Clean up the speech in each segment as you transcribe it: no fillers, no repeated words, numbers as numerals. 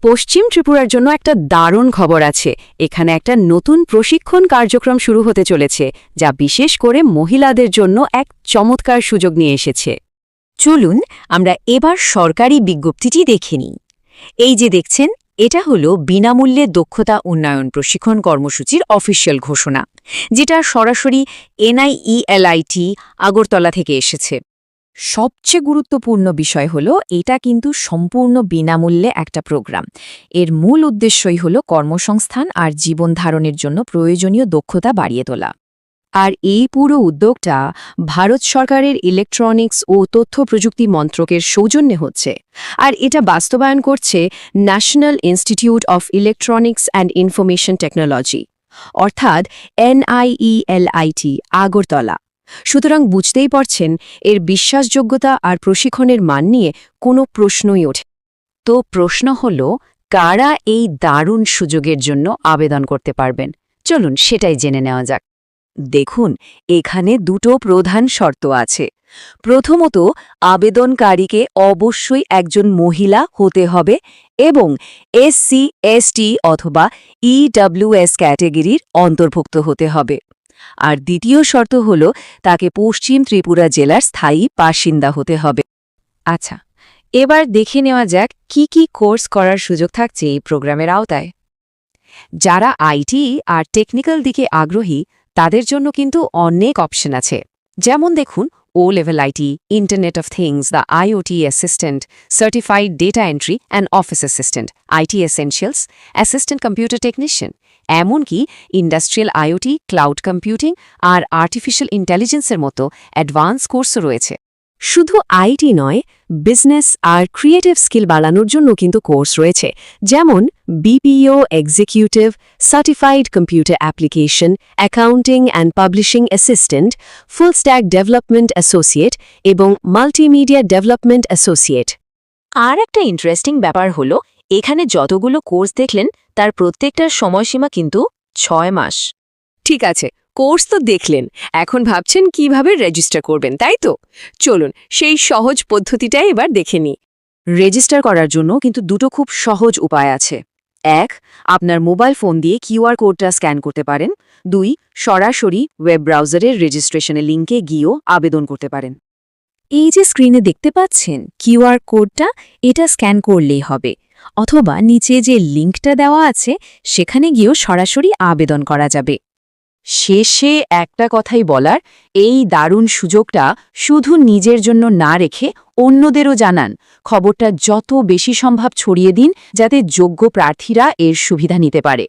পশ্চিম ত্রিপুরার জন্য একটা দারুণ খবর আছে। এখানে একটা নতুন প্রশিক্ষণ কার্যক্রম শুরু হতে চলেছে, যা বিশেষ করে মহিলাদের জন্য এক চমৎকার সুযোগ নিয়ে এসেছে। চলুন আমরা এবার সরকারি বিজ্ঞপ্তিটি দেখে নিই। এই যে দেখছেন, এটা হলো বিনামূল্যে দক্ষতা উন্নয়ন প্রশিক্ষণ কর্মসূচির অফিসিয়াল ঘোষণা, যেটা সরাসরি NIELIT আগরতলা থেকে এসেছে। সবচেয়ে গুরুত্বপূর্ণ বিষয় হলো এটা কিন্তু সম্পূর্ণ বিনামূল্যে একটা প্রোগ্রাম। এর মূল উদ্দেশ্যই হলো কর্মসংস্থান আর জীবন ধারণের জন্য প্রয়োজনীয় দক্ষতা বাড়িয়ে তোলা। আর এই পুরো উদ্যোগটা ভারত সরকারের ইলেকট্রনিক্স ও তথ্য প্রযুক্তি মন্ত্রকের সৌজন্যে হচ্ছে, আর এটা বাস্তবায়ন করছে national institute of electronics and information technology, অর্থাৎ NIELIT আগরতলা। সুতরাং বুঝতেই পারছেন, এর বিশ্বাসযোগ্যতা আর প্রশিক্ষণের মান নিয়ে কোনো প্রশ্নই ওঠে। তো প্রশ্ন হল, কারা এই দারুণ সুযোগের জন্য আবেদন করতে পারবেন? চলুন সেটাই জেনে নেওয়া যাক। দেখুন, এখানে দুটো প্রধান শর্ত আছে। প্রথমত, আবেদনকারীকে অবশ্যই একজন মহিলা হতে হবে এবং SC ST অথবা EWS ক্যাটেগরির অন্তর্ভুক্ত হতে হবে। আর দ্বিতীয় শর্ত হল, তাকে পশ্চিম ত্রিপুরা জেলার স্থায়ী বাসিন্দা হতে হবে। আচ্ছা, এবার দেখে নেওয়া যাক কি কি কোর্স করার সুযোগ থাকছে এই প্রোগ্রামের আওতায়। যারা IT আর টেকনিক্যাল দিকে আগ্রহী, তাদের জন্য কিন্তু অনেক অপশন আছে। যেমন দেখুন, O-level IT, Internet of Things, the IoT Assistant, Certified Data Entry and Office Assistant, IT Essentials, Assistant Computer Technician, এমনকি ইন্ডাস্ট্রিয়াল IoT, ক্লাউড কম্পিউটিং আর আর্টিফিশিয়াল ইন্টেলিজেন্সের মতো অ্যাডভান্স কোর্সও রয়েছে। শুধু IT নয়, বিজনেস আর ক্রিয়েটিভ স্কিল বাড়ানোর জন্য কিন্তু কোর্স রয়েছে, যেমন BPO executive, certified computer application, accounting and publishing assistant, full stack development associate এবং মাল্টিমিডিয়া ডেভেলপমেন্ট অ্যাসোসিয়েট। আর একটা ইন্টারেস্টিং ব্যাপার হলো, এখানে যতগুলো কোর্স দেখলেন তার প্রত্যেকটার সময়সীমা কিন্তু 6 মাস। ঠিক আছে, কোর্স তো দেখলেন, এখন ভাবছেন কিভাবে রেজিস্টার করবেন, তাই তো? চলুন সেই সহজ পদ্ধতিটাই এবার দেখে নিই। রেজিস্টার করার জন্য কিন্তু দুটো খুব সহজ উপায় আছে। 1, আপনার মোবাইল ফোন দিয়ে QR কোডটা স্ক্যান করতে পারেন। 2, সরাসরি ওয়েব ব্রাউজারের রেজিস্ট্রেশনের লিঙ্কে গিয়েও আবেদন করতে পারেন। এই যে স্ক্রিনে দেখতে পাচ্ছেন QR কোডটা, এটা স্ক্যান করলেই হবে, অথবা নিচে যে লিঙ্কটা দেওয়া আছে সেখানে গিয়েও সরাসরি আবেদন করা যাবে। শেষে একটা কথাই বলার, এই দারুণ সুযোগটা শুধু নিজের জন্য না রেখে অন্যদেরও জানান। খবরটা যত বেশি সম্ভব ছড়িয়ে দিন, যাতে যোগ্য প্রার্থীরা এর সুবিধা নিতে পারে।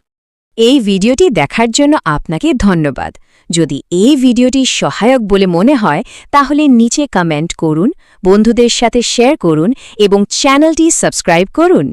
এই ভিডিওটি দেখার জন্য আপনাকে ধন্যবাদ। যদি এই ভিডিওটি সহায়ক বলে মনে হয়, তাহলে নিচে কমেন্ট করুন, বন্ধুদের সাথে শেয়ার করুন এবং চ্যানেলটি সাবস্ক্রাইব করুন।